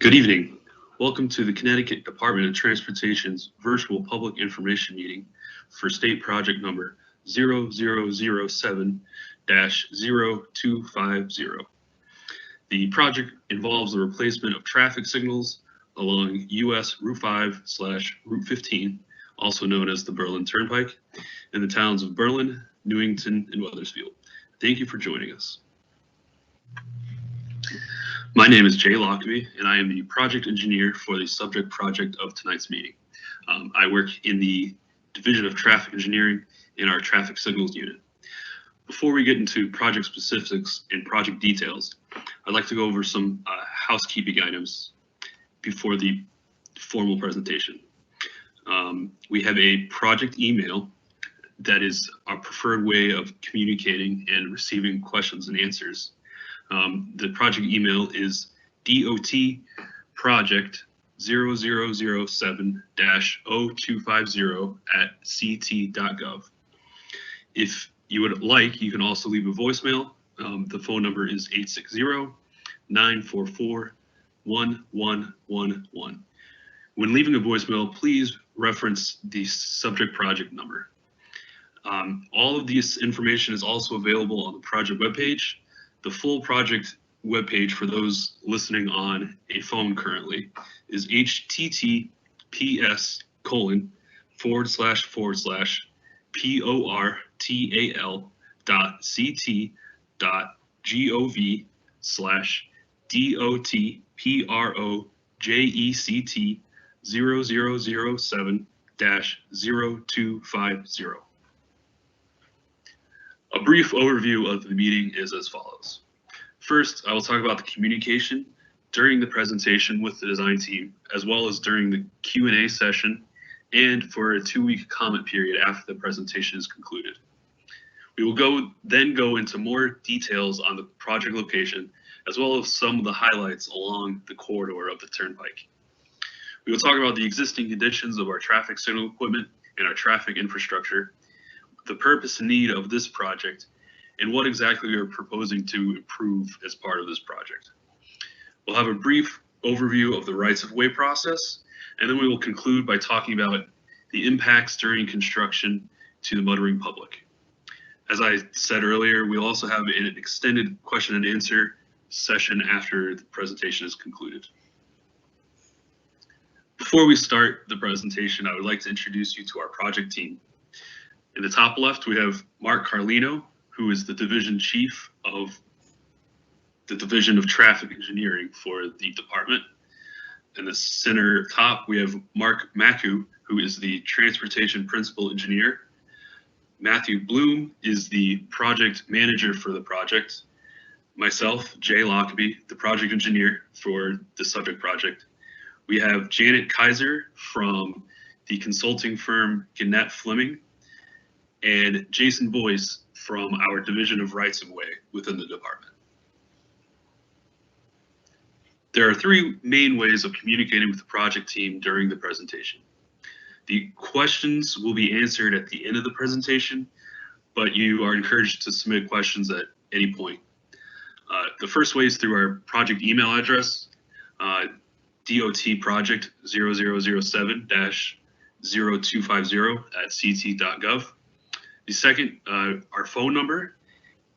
Good evening. Welcome to the Connecticut Department of Transportation's virtual public information meeting for state project number 0007-0250. The project involves the replacement of traffic signals along US Route 5/Route 15, also known as the Berlin Turnpike, in the towns of Berlin, Newington, and Wethersfield. Thank you for joining us. My name is Jay Lockerbie, and I am the project engineer for the subject project of tonight's meeting. I work in the Division of Traffic Engineering in our Traffic Signals unit. Before we get into project specifics and project details, I'd like to go over some housekeeping items before the formal presentation. We have a project email that is our preferred way of communicating and receiving questions and answers. The project email is dot.project0007-0250@ct.gov. If you would like, you can also leave a voicemail. The phone number is 860-944-1111. When leaving a voicemail, please reference the subject project number. All of this information is also available on the project webpage. The full project webpage for those listening on a phone currently is https://portal/project.ct.gov/DOT-project-0007-0250. A brief overview of the meeting is as follows. First, I will talk about the communication during the presentation with the design team, as well as during the Q&A session and for a 2-week comment period after the presentation is concluded. We will then go into more details on the project location, as well as some of the highlights along the corridor of the Turnpike. We will talk about the existing conditions of our traffic signal equipment and our traffic infrastructure, the purpose and need of this project, and what exactly we are proposing to improve as part of this project. We'll have a brief overview of the rights-of-way process, and then we will conclude by talking about the impacts during construction to the motoring public. As I said earlier, we'll also have an extended question and answer session after the presentation is concluded. Before we start the presentation, I would like to introduce you to our project team. In the top left, we have Mark Carlino, who is the division chief of the Division of Traffic Engineering for the department. In the center top, we have Mark Maku, who is the Transportation Principal Engineer. Matthew Bloom is the project manager for the project. Myself, Jay Lockerbie, the project engineer for the subject project. We have Janet Kaiser from the consulting firm Gannett Fleming, and Jason Boyce from our Division of Rights of Way within the department. There are 3 main ways of communicating with the project team during the presentation. The questions will be answered at the end of the presentation, but you are encouraged to submit questions at any point. The first way is through our project email address, dot.project0007-0250@ct.gov. The second, our phone number,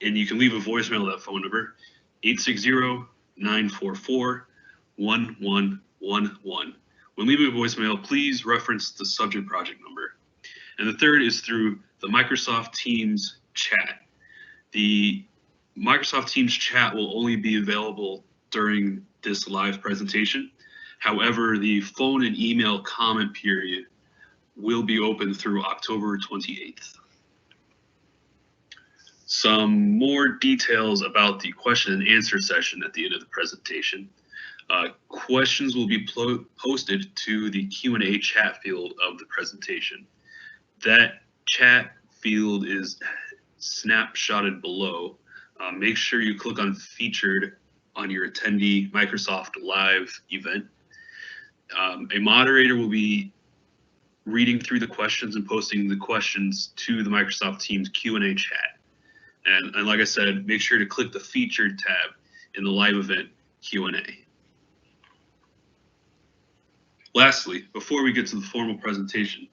and you can leave a voicemail at that phone number, 860-944-1111. When leaving a voicemail, please reference the subject project number. And the third is through the Microsoft Teams chat. The Microsoft Teams chat will only be available during this live presentation. However, the phone and email comment period will be open through October 28th. Some more details about the question and answer session at the end of the presentation. Questions will be posted to the Q&A chat field of the presentation. That chat field is snapshotted below. Make sure you click on featured on your attendee Microsoft Live event. A moderator will be reading through the questions and posting the questions to the Microsoft Teams Q&A chat. And like I said, make sure to click the featured tab in the live event Q&A. Lastly, before we get to the formal presentation,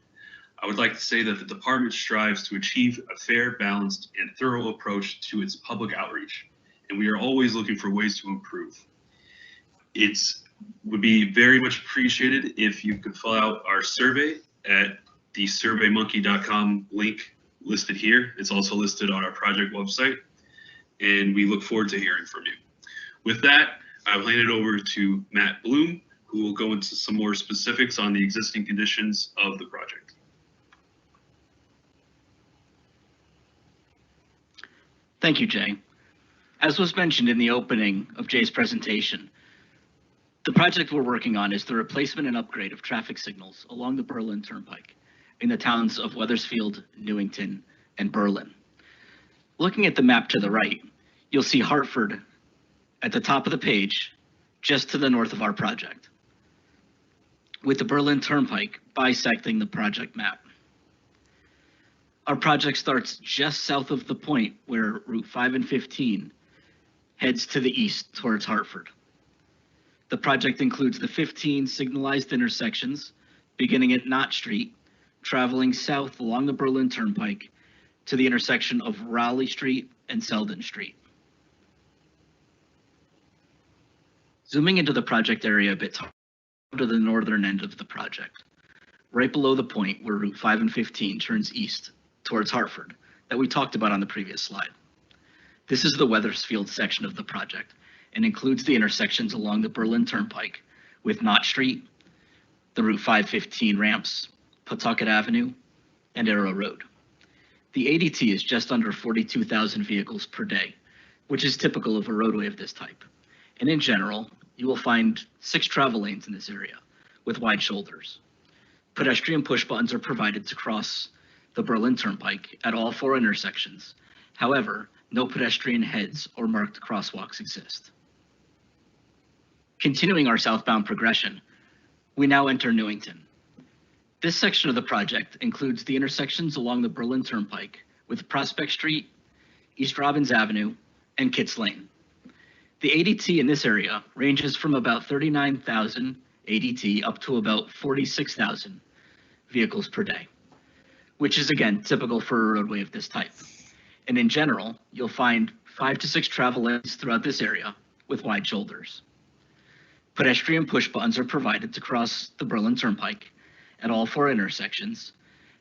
I would like to say that the department strives to achieve a fair, balanced, and thorough approach to its public outreach, and we are always looking for ways to improve. It would be very much appreciated if you could fill out our survey at the surveymonkey.com link listed here. It's also listed on our project website, and we look forward to hearing from you. With that, I'll hand it over to Matt Bloom, who will go into some more specifics on the existing conditions of the project. Thank you, Jay. As was mentioned in the opening of Jay's presentation, the project we're working on is the replacement and upgrade of traffic signals along the Berlin Turnpike in the towns of Wethersfield, Newington, and Berlin. Looking at the map to the right, you'll see Hartford at the top of the page, just to the north of our project, with the Berlin Turnpike bisecting the project map. Our project starts just south of the point where Route 5 and 15 heads to the east towards Hartford. The project includes the 15 signalized intersections beginning at Knott Street, traveling south along the Berlin Turnpike to the intersection of Raleigh Street and Selden Street. Zooming into the project area a bit to the northern end of the project, right below the point where Route 5 and 15 turns east towards Hartford that we talked about on the previous slide. This is the Wethersfield section of the project and includes the intersections along the Berlin Turnpike with Knott Street, the Route 515 ramps, Pawtucket Avenue, and Arrow Road. The ADT is just under 42,000 vehicles per day, which is typical of a roadway of this type. And in general, you will find 6 travel lanes in this area with wide shoulders. Pedestrian push buttons are provided to cross the Berlin Turnpike at all 4 intersections. However, no pedestrian heads or marked crosswalks exist. Continuing our southbound progression, we now enter Newington. This section of the project includes the intersections along the Berlin Turnpike with Prospect Street, East Robbins Avenue, and Kitts Lane. The ADT in this area ranges from about 39,000 ADT up to about 46,000 vehicles per day, which is again typical for a roadway of this type. And in general, you'll find 5 to 6 travel lanes throughout this area with wide shoulders. Pedestrian push buttons are provided to cross the Berlin Turnpike at all 4 intersections.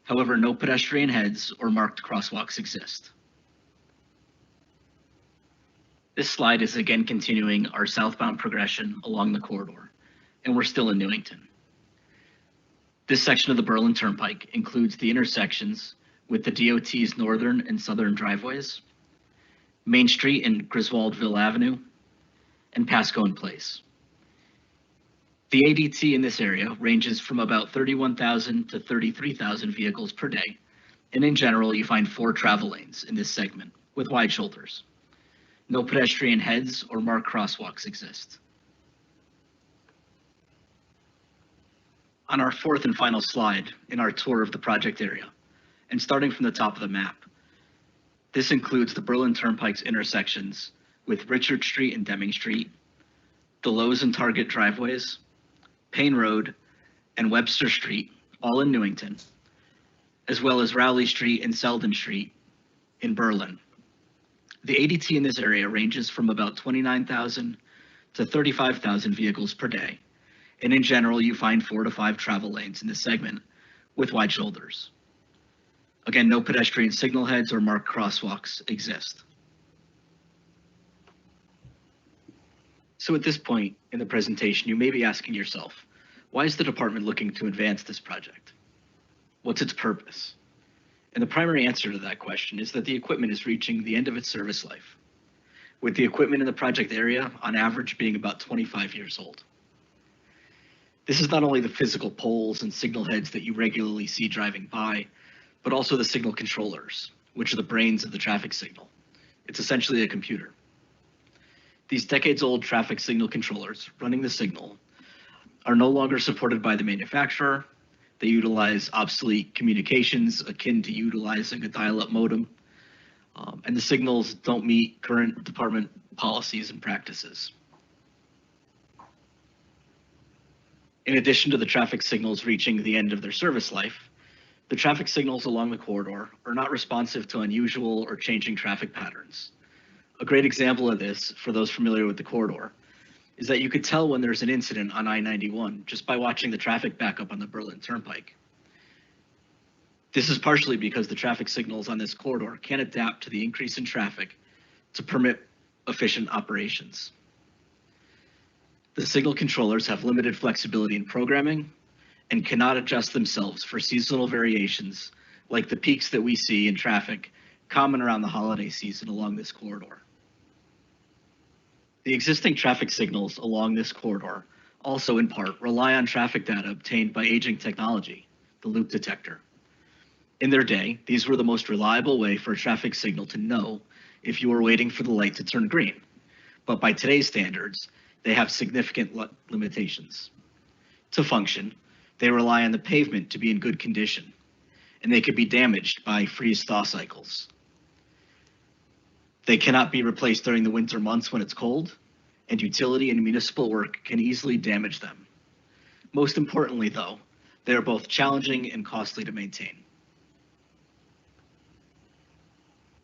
However, no pedestrian heads or marked crosswalks exist. This slide is again continuing our southbound progression along the corridor, and we're still in Newington. This section of the Berlin Turnpike includes the intersections with the DOT's northern and southern driveways, Main Street and Griswoldville Avenue, and Pascone Place. The ADT in this area ranges from about 31,000 to 33,000 vehicles per day, and in general, you find 4 travel lanes in this segment with wide shoulders. No pedestrian heads or marked crosswalks exist. On our 4th and final slide in our tour of the project area, and starting from the top of the map, this includes the Berlin Turnpike's intersections with Richard Street and Deming Street, the Lowe's and Target driveways, Payne Road, and Webster Street, all in Newington, as well as Raleigh Street and Selden Street in Berlin. The ADT in this area ranges from about 29,000 to 35,000 vehicles per day, and in general, you find 4 to 5 travel lanes in this segment with wide shoulders. Again, no pedestrian signal heads or marked crosswalks exist. So at this point in the presentation, you may be asking yourself, why is the department looking to advance this project? What's its purpose? And the primary answer to that question is that the equipment is reaching the end of its service life, with the equipment in the project area on average being about 25 years old. This is not only the physical poles and signal heads that you regularly see driving by, but also the signal controllers, which are the brains of the traffic signal. It's essentially a computer. These decades-old traffic signal controllers running the signal are no longer supported by the manufacturer. They utilize obsolete communications akin to utilizing a dial-up modem, and the signals don't meet current department policies and practices. In addition to the traffic signals reaching the end of their service life, the traffic signals along the corridor are not responsive to unusual or changing traffic patterns. A great example of this, for those familiar with the corridor, is that you could tell when there's an incident on I-91 just by watching the traffic backup on the Berlin Turnpike. This is partially because the traffic signals on this corridor can't adapt to the increase in traffic to permit efficient operations. The signal controllers have limited flexibility in programming and cannot adjust themselves for seasonal variations like the peaks that we see in traffic common around the holiday season along this corridor. The existing traffic signals along this corridor also in part rely on traffic data obtained by aging technology, the loop detector. In their day, these were the most reliable way for a traffic signal to know if you were waiting for the light to turn green. But by today's standards, they have significant limitations. To function, they rely on the pavement to be in good condition, and they could be damaged by freeze-thaw cycles. They cannot be replaced during the winter months when it's cold, and utility and municipal work can easily damage them. Most importantly, though, they are both challenging and costly to maintain.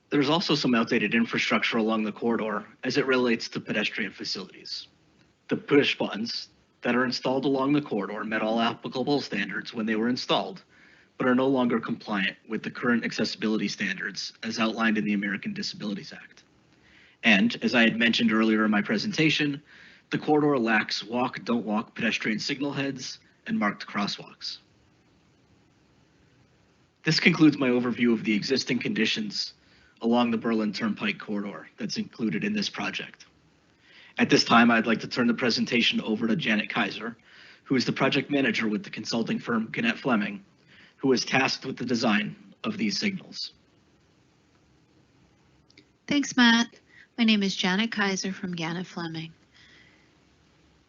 There's also some outdated infrastructure along the corridor as it relates to pedestrian facilities. The push buttons that are installed along the corridor met all applicable standards when they were installed, but are no longer compliant with the current accessibility standards as outlined in the American Disabilities Act. And as I had mentioned earlier in my presentation, the corridor lacks walk, don't walk pedestrian signal heads and marked crosswalks. This concludes my overview of the existing conditions along the Berlin Turnpike corridor that's included in this project. At this time, I'd like to turn the presentation over to Janet Kaiser, who is the project manager with the consulting firm Gannett Fleming, who was tasked with the design of these signals. Thanks, Matt. My name is Janet Kaiser from Gannett Fleming.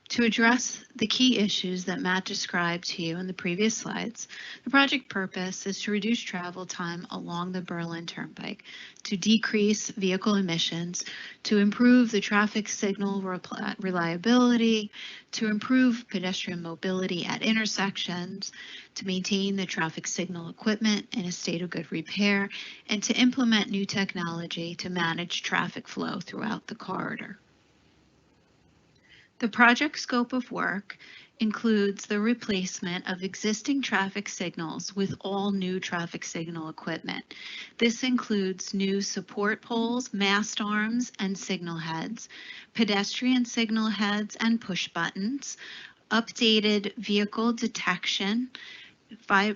To address the key issues that Matt described to you in the previous slides, the project purpose is to reduce travel time along the Berlin Turnpike, to decrease vehicle emissions, to improve the traffic signal reliability, to improve pedestrian mobility at intersections, to maintain the traffic signal equipment in a state of good repair, and to implement new technology to manage traffic flow throughout the corridor. The project scope of work includes the replacement of existing traffic signals with all new traffic signal equipment. This includes new support poles, mast arms, and signal heads, pedestrian signal heads and push buttons, updated vehicle detection,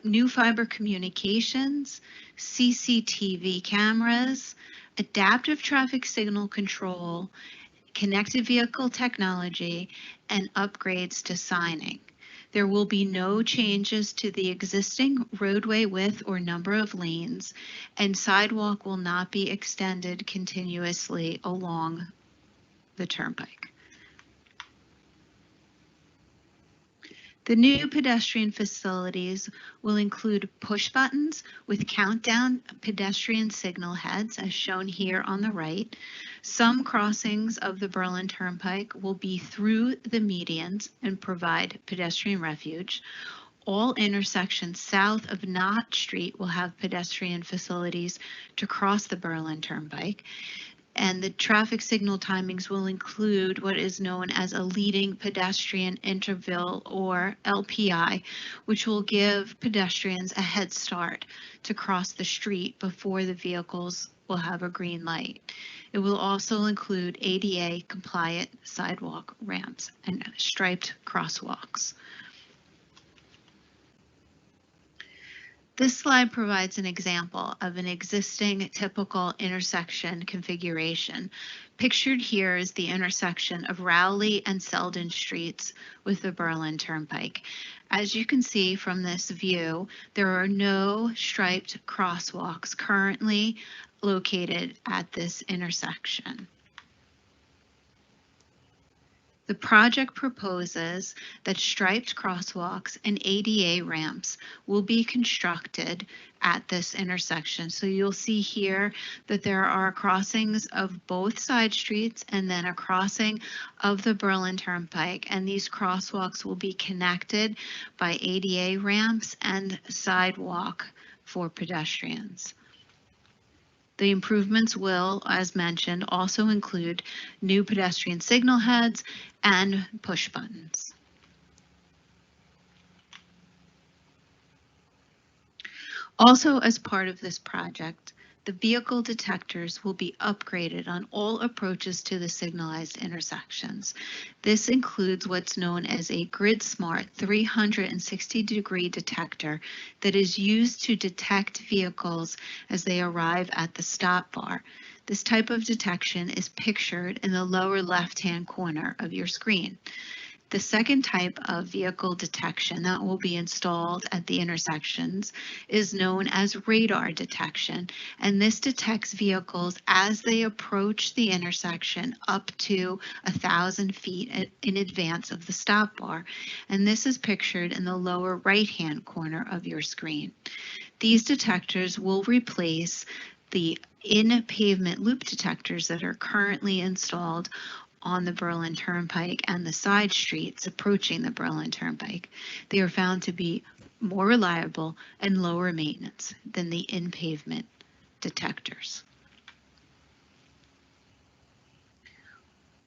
new fiber communications, CCTV cameras, adaptive traffic signal control, connected vehicle technology, and upgrades to signing. There will be no changes to the existing roadway width or number of lanes, and sidewalk will not be extended continuously along the turnpike. The new pedestrian facilities will include push buttons with countdown pedestrian signal heads, as shown here on the right. Some crossings of the Berlin Turnpike will be through the medians and provide pedestrian refuge. All intersections south of Knott Street will have pedestrian facilities to cross the Berlin Turnpike. And the traffic signal timings will include what is known as a leading pedestrian interval, or LPI, which will give pedestrians a head start to cross the street before the vehicles will have a green light. It will also include ADA compliant sidewalk ramps and striped crosswalks. This slide provides an example of an existing typical intersection configuration. Pictured here is the intersection of Rowley and Selden Streets with the Berlin Turnpike. As you can see from this view, there are no striped crosswalks currently located at this intersection. The project proposes that striped crosswalks and ADA ramps will be constructed at this intersection. So you'll see here that there are crossings of both side streets and then a crossing of the Berlin Turnpike. And these crosswalks will be connected by ADA ramps and sidewalk for pedestrians. The improvements will, as mentioned, also include new pedestrian signal heads and push buttons. Also, as part of this project, the vehicle detectors will be upgraded on all approaches to the signalized intersections. This includes what's known as a grid-smart 360-degree detector that is used to detect vehicles as they arrive at the stop bar. This type of detection is pictured in the lower left-hand corner of your screen. The second type of vehicle detection that will be installed at the intersections is known as radar detection, and this detects vehicles as they approach the intersection up to 1,000 feet in advance of the stop bar, and this is pictured in the lower right-hand corner of your screen. These detectors will replace the in-pavement loop detectors that are currently installed on the Berlin Turnpike and the side streets approaching the Berlin Turnpike. They are found to be more reliable and lower maintenance than the in-pavement detectors.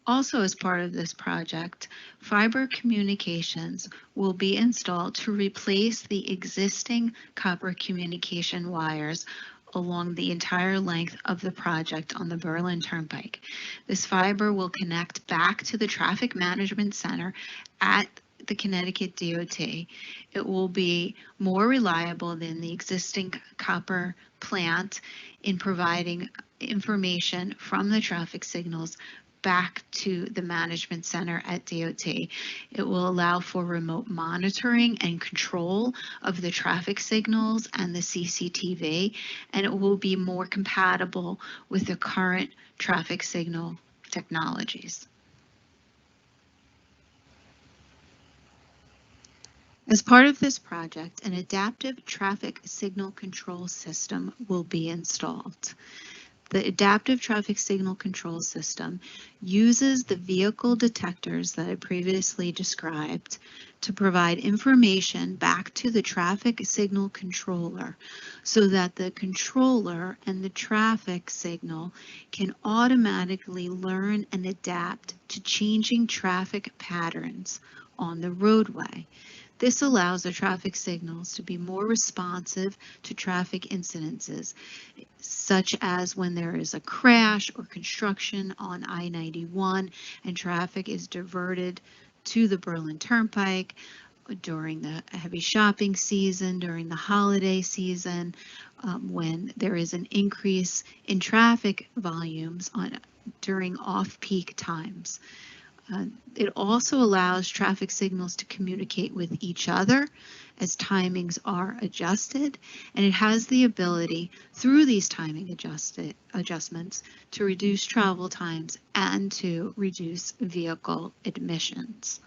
Also, as part of this project, fiber communications will be installed to replace the existing copper communication wires along the entire length of the project on the Berlin Turnpike. This fiber will connect back to the Traffic Management Center at the Connecticut DOT. It will be more reliable than the existing copper plant in providing information from the traffic signals back to the management center at DOT. It will allow for remote monitoring and control of the traffic signals and the CCTV, and it will be more compatible with the current traffic signal technologies. As part of this project, an adaptive traffic signal control system will be installed. The adaptive traffic signal control system uses the vehicle detectors that I previously described to provide information back to the traffic signal controller so that the controller and the traffic signal can automatically learn and adapt to changing traffic patterns on the roadway. This allows the traffic signals to be more responsive to traffic incidences, such as when there is a crash or construction on I-91 and traffic is diverted to the Berlin Turnpike during the heavy shopping season, during the holiday season, when there is an increase in traffic volumes during off-peak times. It also allows traffic signals to communicate with each other as timings are adjusted, and it has the ability through these timing adjustments to reduce travel times and to reduce vehicle emissions.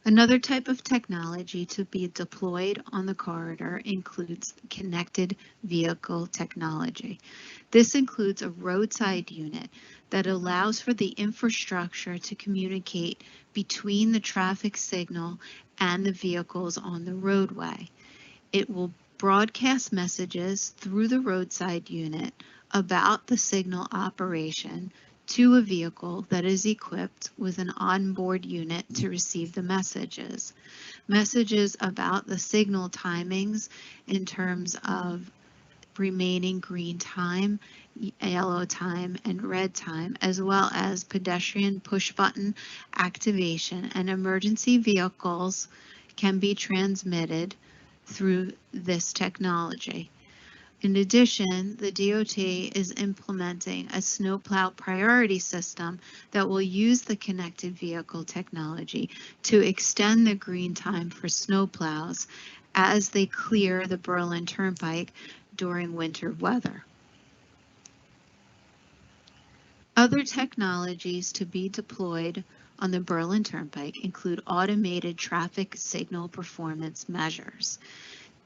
Another type of technology to be deployed on the corridor includes connected vehicle technology. This includes a roadside unit that allows for the infrastructure to communicate between the traffic signal and the vehicles on the roadway. It will broadcast messages through the roadside unit about the signal operation to a vehicle that is equipped with an onboard unit to receive the messages. Messages about the signal timings in terms of remaining green time, yellow time, and red time, as well as pedestrian push button activation and emergency vehicles can be transmitted through this technology. In addition, the DOT is implementing a snowplow priority system that will use the connected vehicle technology to extend the green time for snowplows as they clear the Berlin Turnpike during winter weather. Other technologies to be deployed on the Berlin Turnpike include automated traffic signal performance measures.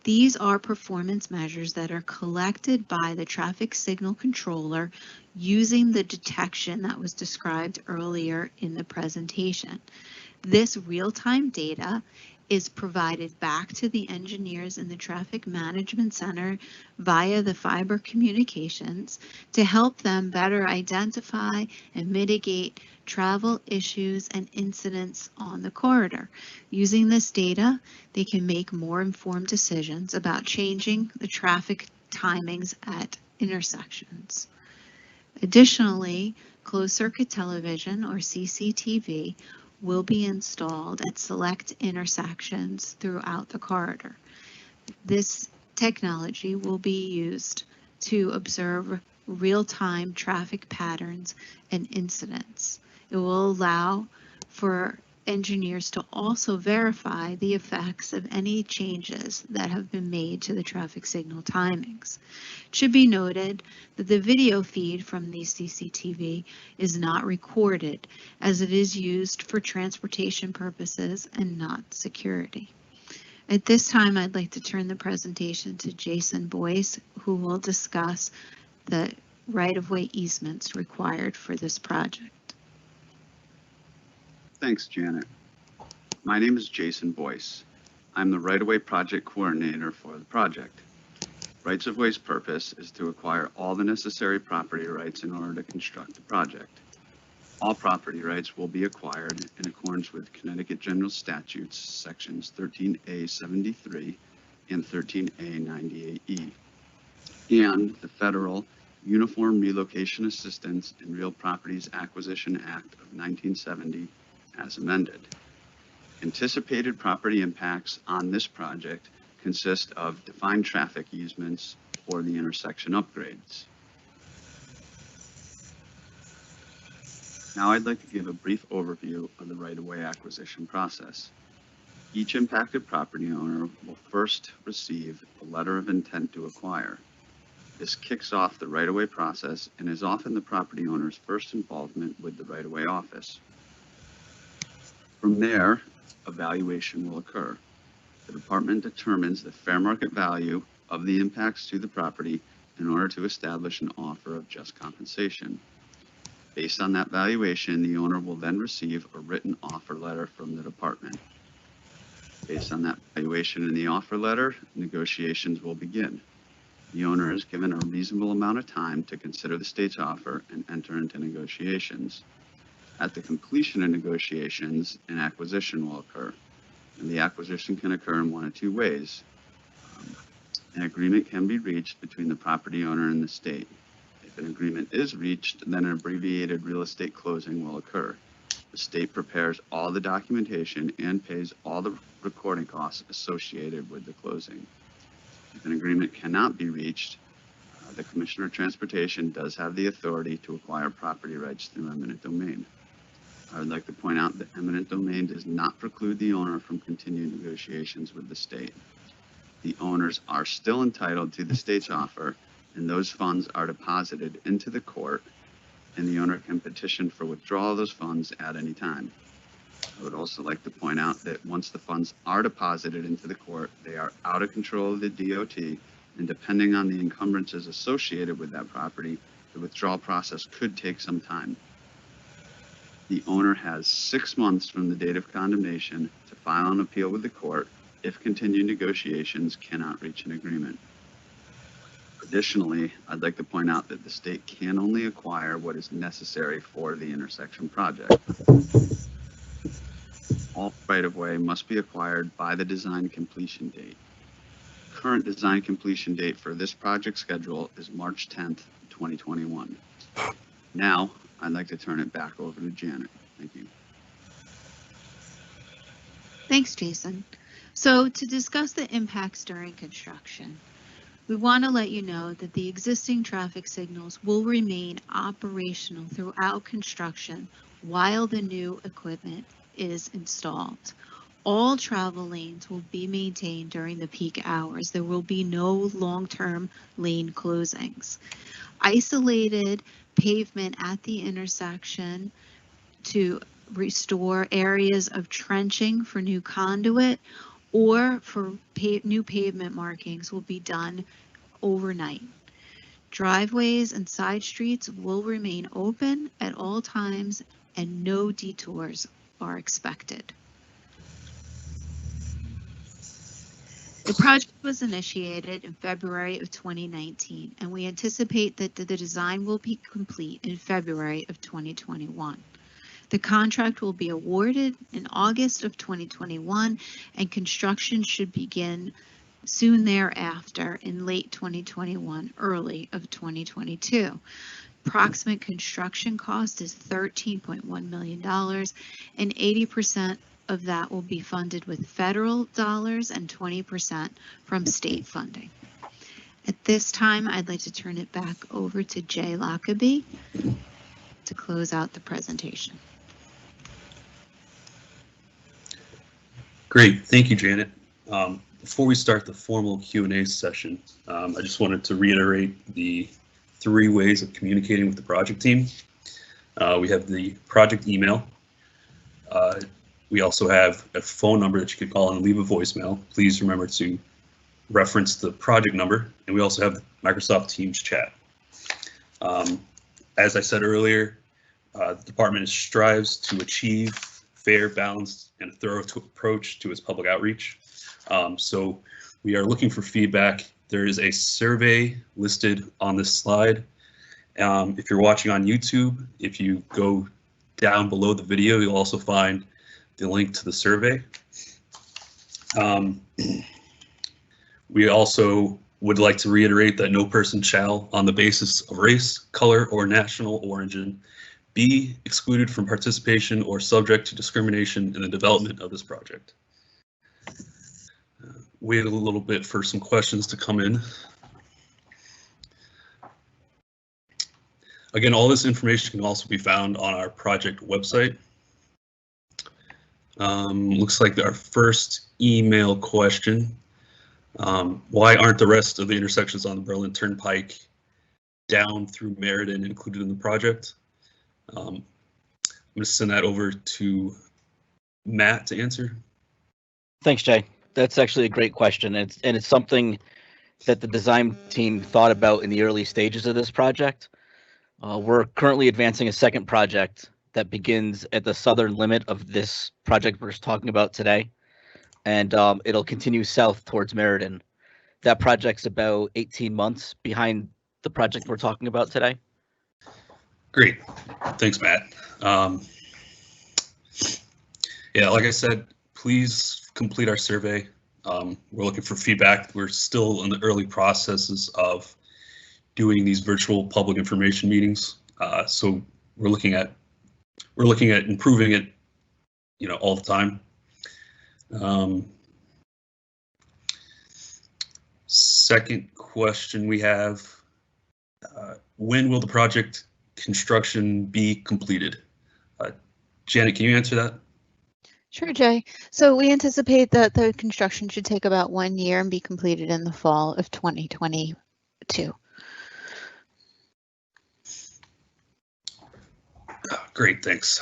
These are performance measures that are collected by the traffic signal controller using the detection that was described earlier in the presentation. This real-time data is provided back to the engineers in the Traffic Management Center via the fiber communications to help them better identify and mitigate travel issues and incidents on the corridor. Using this data, they can make more informed decisions about changing the traffic timings at intersections. Additionally, closed-circuit television, or CCTV, will be installed at select intersections throughout the corridor. This technology will be used to observe real-time traffic patterns and incidents. It will allow for engineers to also verify the effects of any changes that have been made to the traffic signal timings. It should be noted that the video feed from the CCTV is not recorded, as it is used for transportation purposes and not security. At this time, I'd like to turn the presentation to Jason Boyce, who will discuss the right-of-way easements required for this project. Thanks, Janet. My name is Jason Boyce. I'm the right-of-way project coordinator for the project. Rights-of-way's purpose is to acquire all the necessary property rights in order to construct the project. All property rights will be acquired in accordance with Connecticut General Statutes, sections 13A73 and 13A98E, and the Federal Uniform Relocation Assistance and Real Properties Acquisition Act of 1970 as amended. Anticipated property impacts on this project consist of defined traffic easements for the intersection upgrades. Now I'd like to give a brief overview of the right-of-way acquisition process. Each impacted property owner will first receive a letter of intent to acquire. This kicks off the right-of-way process and is often the property owner's first involvement with the right-of-way office. From there, a valuation will occur. The department determines the fair market value of the impacts to the property in order to establish an offer of just compensation. Based on that valuation, the owner will then receive a written offer letter from the department. Based on that valuation in the offer letter, negotiations will begin. The owner is given a reasonable amount of time to consider the state's offer and enter into negotiations. At the completion of negotiations, an acquisition will occur, and the acquisition can occur in one of two ways. An agreement can be reached between the property owner and the state. If an agreement is reached, then an abbreviated real estate closing will occur. The state prepares all the documentation and pays all the recording costs associated with the closing. If an agreement cannot be reached, the Commissioner of Transportation does have the authority to acquire property rights through eminent domain. I would like to point out that eminent domain does not preclude the owner from continuing negotiations with the state. The owners are still entitled to the state's offer, and those funds are deposited into the court, and the owner can petition for withdrawal of those funds at any time. I would also like to point out that once the funds are deposited into the court, they are out of control of the DOT, and depending on the encumbrances associated with that property, the withdrawal process could take some time. The owner has 6 months from the date of condemnation to file an appeal with the court if continued negotiations cannot reach an agreement. Additionally, I'd like to point out that the state can only acquire what is necessary for the intersection project. All right-of-way must be acquired by the design completion date. Current design completion date for this project schedule is March 10th, 2021. Now, I'd like to turn it back over to Janet. Thank you. Thanks, Jason. So to discuss the impacts during construction, we want to let you know that the existing traffic signals will remain operational throughout construction while the new equipment is installed. All travel lanes will be maintained during the peak hours. There will be no long-term lane closings. Isolated pavement at the intersection to restore areas of trenching for new conduit, or for new pavement markings will be done overnight. Driveways and side streets will remain open at all times and no detours are expected. The project was initiated in February of 2019, and we anticipate that the design will be complete in February of 2021. The contract will be awarded in August of 2021, and construction should begin soon thereafter in late 2021, early of 2022. Approximate construction cost is $13.1 million, and 80% of that will be funded with federal dollars and 20% from state funding. At this time, I'd like to turn it back over to Jay Lockaby to close out the presentation. Great, thank you, Janet. Before we start the formal Q&A session, I just wanted to reiterate the 3 ways of communicating with the project team. We have the project email. We also have a phone number that you could call and leave a voicemail. Please remember to reference the project number. And we also have the Microsoft Teams chat. As I said earlier, the department strives to achieve fair, balanced, and thorough approach to its public outreach. So we are looking for feedback. There is a survey listed on this slide. If you're watching on YouTube, if you go down below the video, you'll also find the link to the survey. We also would like to reiterate that no person shall, on the basis of race, color, or national origin, be excluded from participation or subject to discrimination in the development of this project. Wait a little bit for some questions to come in. Again, all this information can also be found on our project website. Looks like our first email question. Why aren't the rest of the intersections on the Berlin Turnpike down through Meriden included in the project? I'm going to send that over to Matt to answer. Thanks, Jay. That's actually a great question, and it's something that the design team thought about in the early stages of this project. We're currently advancing a second project that begins at the southern limit of this project we're talking about today, and it'll continue south towards Meriden. That project's about 18 months behind the project we're talking about today. Great, thanks, Matt. Yeah, like I said, please complete our survey. We're looking for feedback. We're still in the early processes of doing these virtual public information meetings, so we're looking at improving it, all the time. Second question we have: when will the project construction be completed? Janet, can you answer that? Sure, Jay. So we anticipate that the construction should take about 1 year and be completed in the fall of 2022. Great, thanks.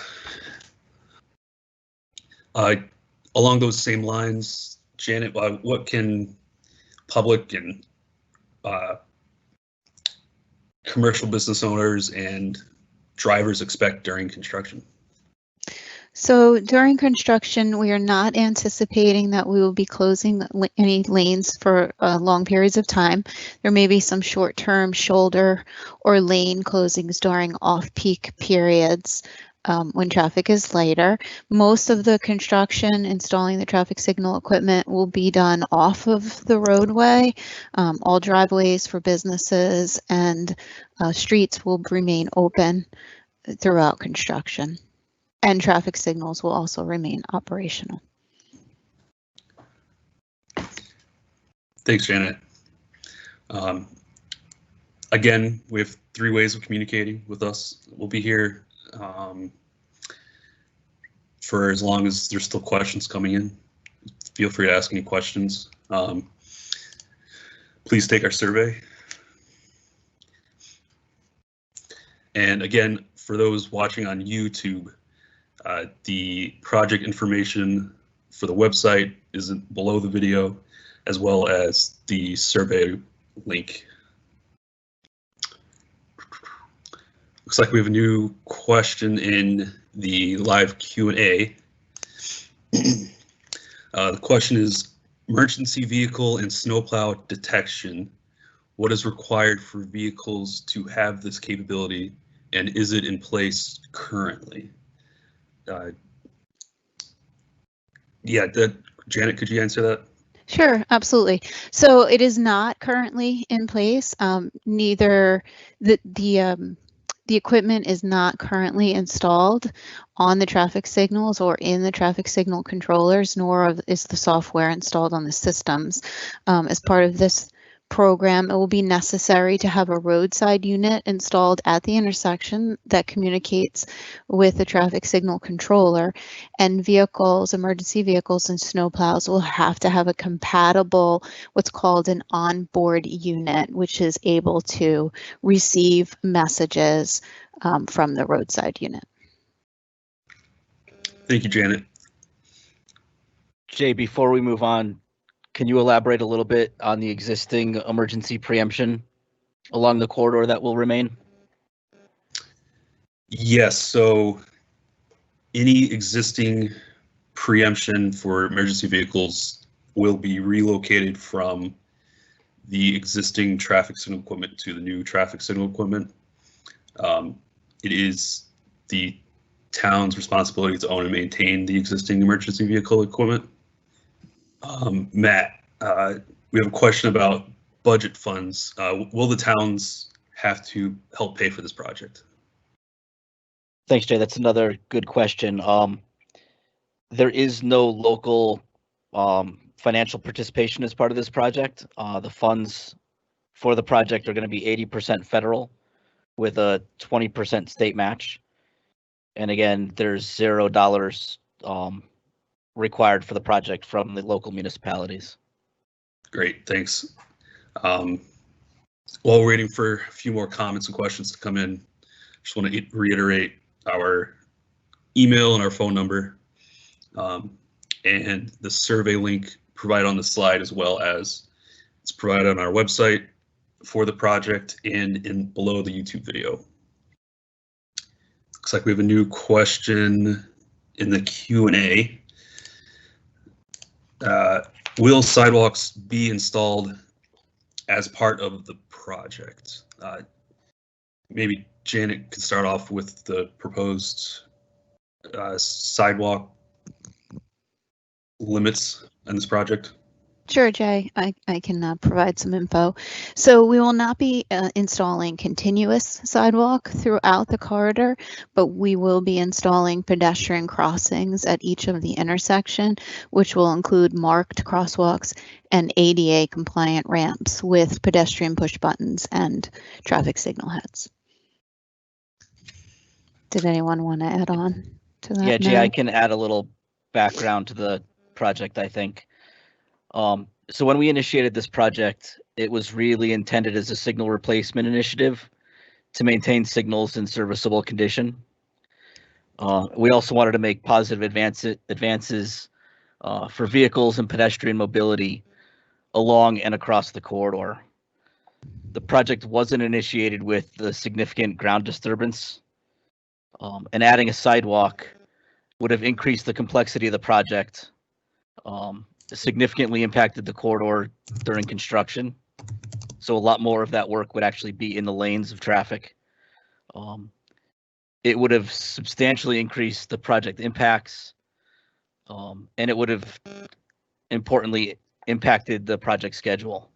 Along those same lines, Janet, what can public and commercial business owners and drivers expect during construction? So during construction, we are not anticipating that we will be closing any lanes for long periods of time. There may be some short-term shoulder or lane closings during off-peak periods when traffic is lighter. Most of the construction installing the traffic signal equipment will be done off of the roadway. All driveways for businesses and streets will remain open throughout construction. And traffic signals will also remain operational. Thanks, Janet. Again, we have 3 ways of communicating with us. We'll be here for as long as there's still questions coming in. Feel free to ask any questions. Please take our survey. And again, for those watching on YouTube, the project information for the website is below the video, as well as the survey link. Looks like we have a new question in the live Q&A. The question is, emergency vehicle and snowplow detection. What is required for vehicles to have this capability, and is it in place currently? Janet, could you answer that? Sure, absolutely. So it is not currently in place. Neither the equipment is not currently installed on the traffic signals or in the traffic signal controllers, nor is the software installed on the systems. As part of this program, it will be necessary to have a roadside unit installed at the intersection that communicates with the traffic signal controller, and vehicles, emergency vehicles and snowplows will have to have a compatible, what's called an onboard unit, which is able to receive messages from the roadside unit. Thank you, Janet. Jay, before we move on, can you elaborate a little bit on the existing emergency preemption along the corridor that will remain? Yes, so any existing preemption for emergency vehicles will be relocated from the existing traffic signal equipment to the new traffic signal equipment. It is the town's responsibility to own and maintain the existing emergency vehicle equipment. Matt, we have a question about budget funds. Will the towns have to help pay for this project? Thanks, Jay. That's another good question. There is no local financial participation as part of this project. The funds for the project are going to be 80% federal with a 20% state match. And again, there's $0 required for the project from the local municipalities. Great, thanks. While we're waiting for a few more comments and questions to come in, just want to reiterate our email and our phone number, and the survey link provided on the slide, as well as it's provided on our website for the project and below the YouTube video. Looks like we have a new question in the Q&A. Will sidewalks be installed as part of the project? Maybe Janet could start off with the proposed sidewalk limits on this project. Sure, Jay, I can provide some info. So we will not be installing continuous sidewalk throughout the corridor, but we will be installing pedestrian crossings at each of the intersection, which will include marked crosswalks and ADA compliant ramps with pedestrian push buttons and traffic signal heads. Did anyone want to add on to that? Yeah, Jay, I can add a little background to the project, I think. So when we initiated this project, it was really intended as a signal replacement initiative to maintain signals in serviceable condition. We also wanted to make positive advances for vehicles and pedestrian mobility along and across the corridor. The project wasn't initiated with the significant ground disturbance, and adding a sidewalk would have increased the complexity of the project, significantly impacted the corridor during construction. So a lot more of that work would actually be in the lanes of traffic. It would have substantially increased the project impacts, and it would have importantly impacted the project schedule.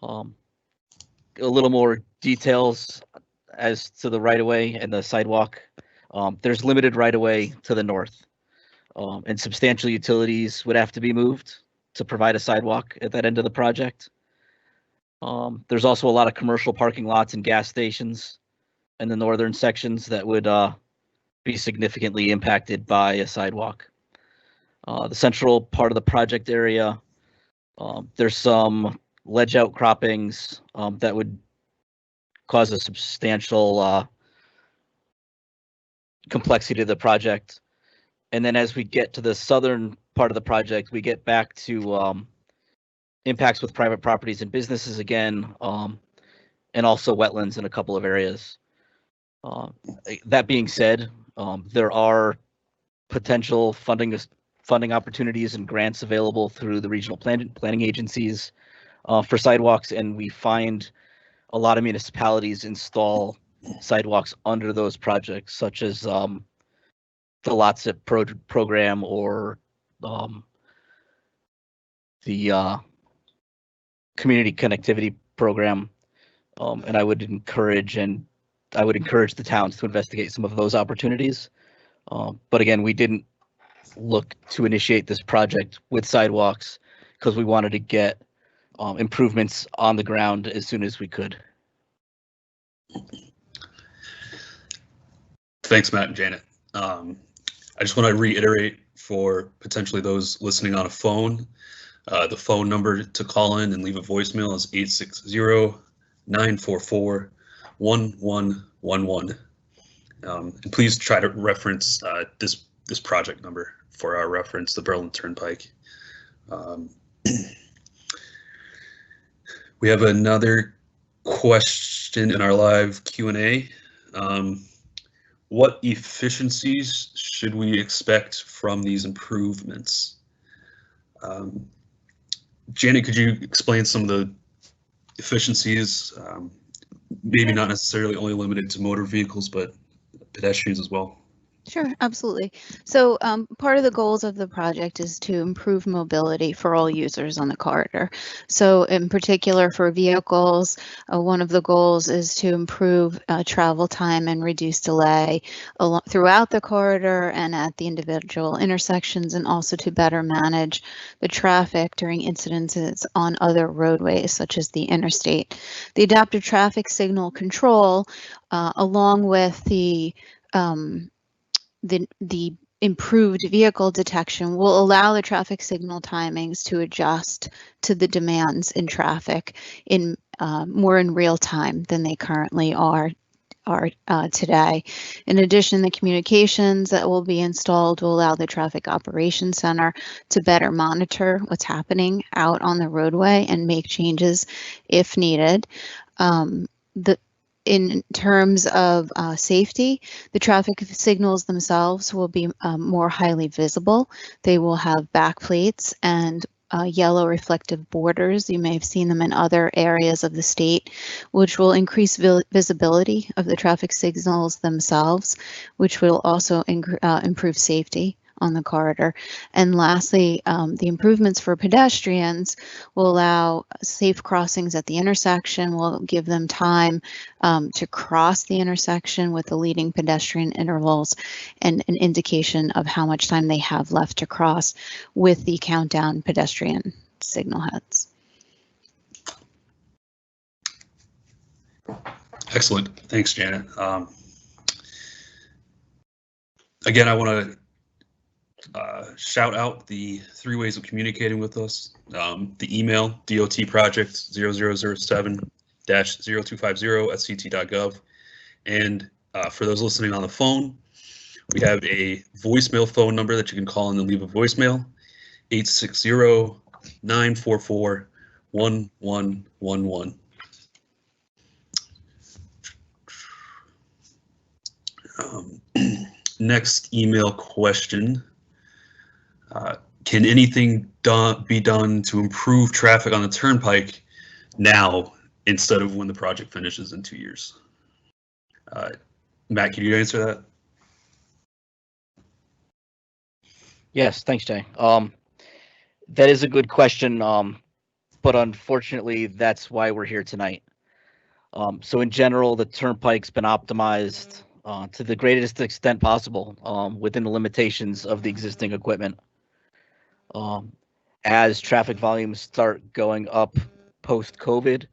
A little more details as to the right-of-way and the sidewalk. There's limited right-of-way to the north, and substantial utilities would have to be moved to provide a sidewalk at that end of the project. There's also a lot of commercial parking lots and gas stations in the northern sections that would be significantly impacted by a sidewalk. The central part of the project area, there's some ledge outcroppings that would cause a substantial complexity of the project. And then as we get to the southern part of the project, we get back to impacts with private properties and businesses again, and also wetlands in a couple of areas. That being said, there are potential funding opportunities and grants available through the regional planning agencies for sidewalks, and we find a lot of municipalities install sidewalks under those projects, such as the LOTSIP program or the community connectivity program. And I would encourage the towns to investigate some of those opportunities. But again, we didn't look to initiate this project with sidewalks because we wanted to get improvements on the ground as soon as we could. Thanks, Matt and Janet. I just want to reiterate for potentially those listening on a phone, the phone number to call in and leave a voicemail is 860-944-1111. And please try to reference this project number for our reference, the Berlin Turnpike. We have another question in our live Q&A. What efficiencies should we expect from these improvements? Janet, could you explain some of the efficiencies, maybe not necessarily only limited to motor vehicles, but pedestrians as well? Sure, absolutely. So part of the goals of the project is to improve mobility for all users on the corridor. So in particular for vehicles, one of the goals is to improve travel time and reduce delay throughout the corridor and at the individual intersections, and also to better manage the traffic during incidences on other roadways such as the interstate. The adaptive traffic signal control, along with the improved vehicle detection, will allow the traffic signal timings to adjust to the demands in traffic in more in real time than they currently are today. In addition, the communications that will be installed will allow the Traffic Operations Center to better monitor what's happening out on the roadway and make changes if needed. In terms of safety, the traffic signals themselves will be more highly visible. They will have backplates and yellow reflective borders. You may have seen them in other areas of the state, which will increase visibility of the traffic signals themselves, which will also improve safety on the corridor. And lastly, the improvements for pedestrians will allow safe crossings at the intersection, will give them time to cross the intersection with the leading pedestrian intervals and an indication of how much time they have left to cross with the countdown pedestrian signal heads. Excellent. Thanks, Janet. Again, I want to shout out the 3 ways of communicating with us. The email, dotproject007-0250@ct.gov. And for those listening on the phone, we have a voicemail phone number that you can call in and leave a voicemail, 860-944-1111. Next email question. Can anything be done to improve traffic on the Turnpike now instead of when the project finishes in 2 years? Matt, can you answer that? Yes, thanks, Jay. That is a good question, but unfortunately, that's why we're here tonight. So in general, the Turnpike's been optimized to the greatest extent possible within the limitations of the existing equipment. As traffic volumes start going up post-COVID,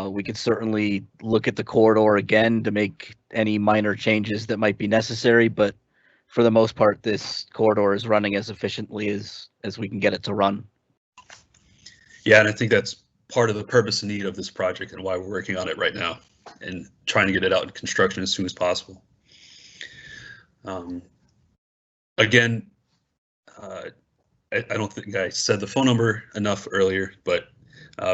we could certainly look at the corridor again to make any minor changes that might be necessary, but for the most part, this corridor is running as efficiently as we can get it to run. Yeah, and I think that's part of the purpose and need of this project and why we're working on it right now and trying to get it out in construction as soon as possible. Again, I don't think I said the phone number enough earlier, but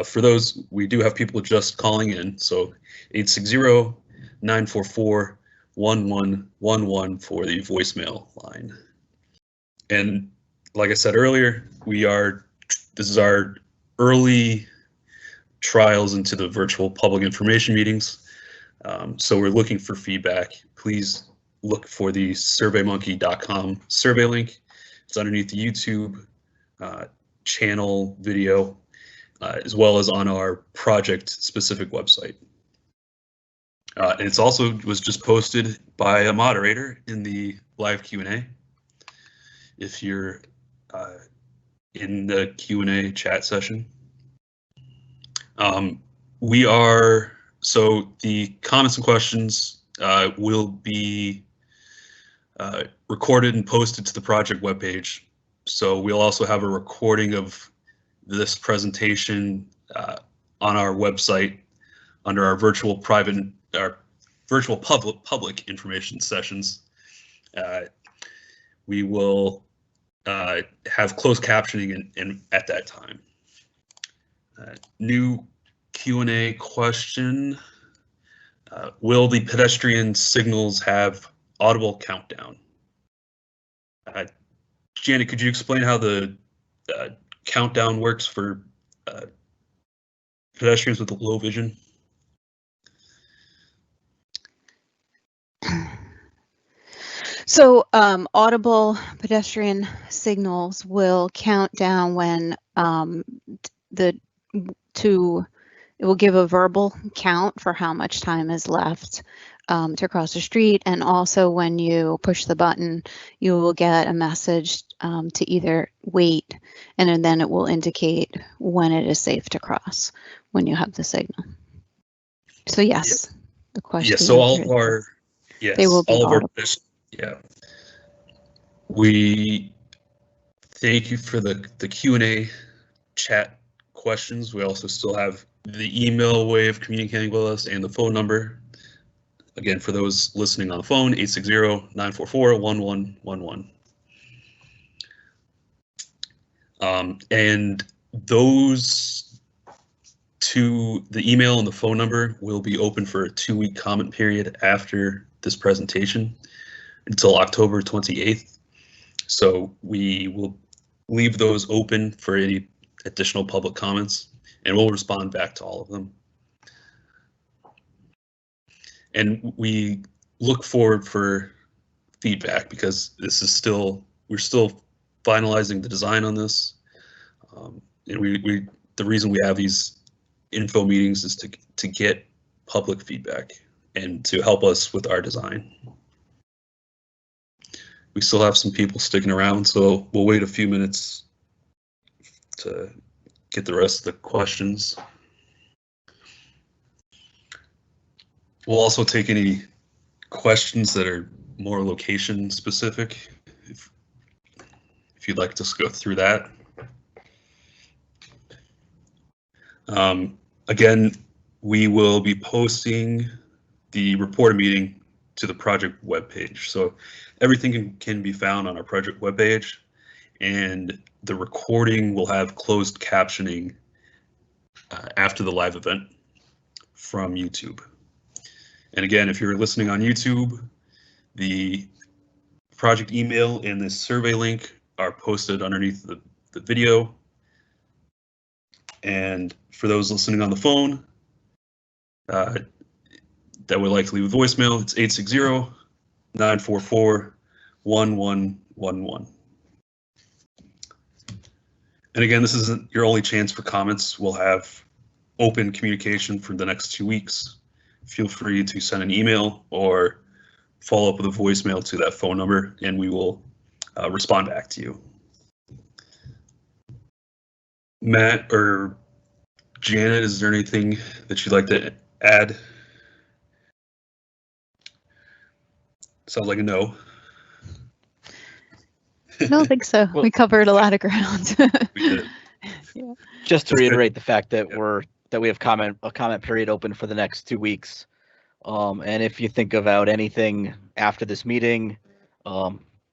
for those, we do have people just calling in. So 860-944-1111 for the voicemail line. And like I said earlier, this is our early trials into the virtual public information meetings. So we're looking for feedback. Please look for the surveymonkey.com survey link. It's underneath the YouTube channel video, as well as on our project-specific website. And it's also was just posted by a moderator in the live Q&A. If you're in the Q&A chat session. So the comments and questions will be recorded and posted to the project webpage. So we'll also have a recording of this presentation on our website under our virtual public information sessions. We will have closed captioning at that time. New Q&A question. Will the pedestrian signals have audible countdown? Janet, could you explain how the countdown works for pedestrians with low vision? So audible pedestrian signals will count down when it will give a verbal count for how much time is left to cross the street, and also when you push the button, you will get a message to either wait, and then it will indicate when it is safe to cross when you have the signal. So yes, the question. Yes. So all of our they will be all audible. of our yeah. We thank you for the Q&A chat questions. We also still have the email way of communicating with us and the phone number. Again, for those listening on the phone, 860-944-1111. And those two, the email and the phone number, will be open for a 2-week comment period after this presentation until October 28th. So we will leave those open for any additional public comments, and we'll respond back to all of them. And we look forward for feedback because this is we're still finalizing the design on this. And the reason we have these info meetings is to get public feedback and to help us with our design. We still have some people sticking around, so we'll wait a few minutes to get the rest of the questions. We'll also take any questions that are more location specific, if you'd like to go through that. Again, we will be posting the reporter meeting to the project webpage. So everything can be found on our project webpage, and the recording will have closed captioning after the live event from YouTube. And again, if you're listening on YouTube, the project email and the survey link are posted underneath the video. And for those listening on the phone that would like to leave a voicemail, it's 860-944-1111. And again, this isn't your only chance for comments. We'll have open communication for the next 2 weeks. Feel free to send an email or follow up with a voicemail to that phone number, and we will respond back to you. Matt or Janet, is there anything that you'd like to add? Sounds like a no. I don't think so. Well, we covered a lot of ground. We did. Yeah. Just to That's good. reiterate the fact that we have a comment period open for the next 2 weeks. And if you think about anything after this meeting,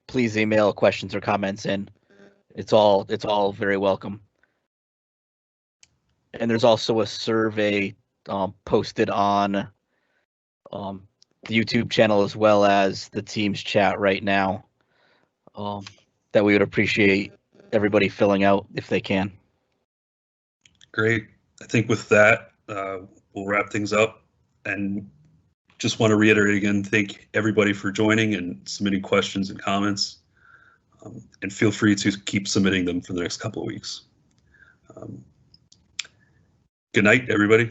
please email questions or comments in. It's all very welcome. And there's also a survey posted on the YouTube channel as well as the Teams chat right now that we would appreciate everybody filling out if they can. Great. I think with that, we'll wrap things up, and just want to reiterate again, thank everybody for joining and submitting questions and comments, and feel free to keep submitting them for the next couple of weeks. Good night, everybody.